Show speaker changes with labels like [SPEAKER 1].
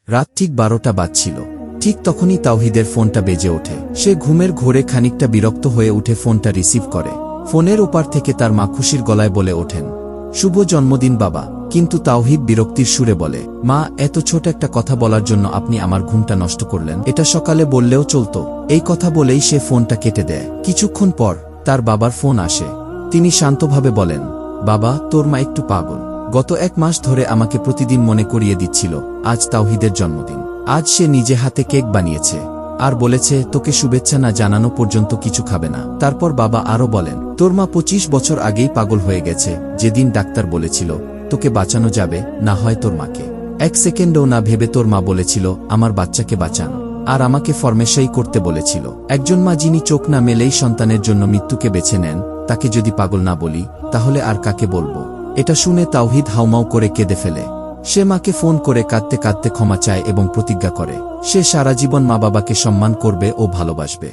[SPEAKER 1] রাত ঠিক 12টা বাজছিল। ঠিক তখনই তাওহিদের ফোনটা বেজে ওঠে। সে ঘুমের ঘোরে খানিকটা বিরক্ত হয়ে উঠে ফোনটা রিসিভ করে। ফোনের ওপার থেকে তার মা খুশির গলায় বলে ওঠেন, শুভ জন্মদিন বাবা। কিন্তু তাওহিদ বিরক্তির সুরে বলে, মা, এত ছোট একটা কথা বলার জন্য আপনি আমার ঘুমটা নষ্ট করলেন। এটা সকালে বললেও চলতো। এই কথা বলেই সে ফোনটা কেটে দেয়। কিছুক্ষণ পর তার বাবার ফোন আসে। তিনি শান্তভাবে বলেন, বাবা, তোর মা একটু পাগল। গত 1 মাস ধরে আমাকে প্রতিদিন মনে করিয়ে দিচ্ছিল আজ তাওহিদের জন্মদিন। আজ সে নিজে হাতে কেক বানিয়েছে আর বলেছে তোকে শুভেচ্ছা না জানানো পর্যন্ত কিছু খাবে না। তারপর বাবা আরও বলেন, তোর মা 25 বছর আগেই পাগল হয়ে গেছে। যেদিন ডাক্তার বলেছিল তোকে বাঁচানো যাবে না, হয় তোর মাকে। 1 সেকেন্ডও না ভেবে তোর মা বলেছিল আমার বাচ্চাকে বাঁচান, আর আমাকে ফরমেশাই করতে বলেছিল। একজন মা যিনি চোখ না মেলেই সন্তানের জন্য মৃত্যুকে বেছে নেন, তাকে যদি পাগল না বলি তাহলে আর কাকে বলবো? এটা শুনে তাওহিদ হাউমাউ করে কেঁদে ফেলে। সে মাকে ফোন করে কাঁদতে কাঁদতে ক্ষমা চায় এবং প্রতিজ্ঞা করে সে সারা জীবন মা বাবাকে সম্মান করবে ও ভালোবাসবে।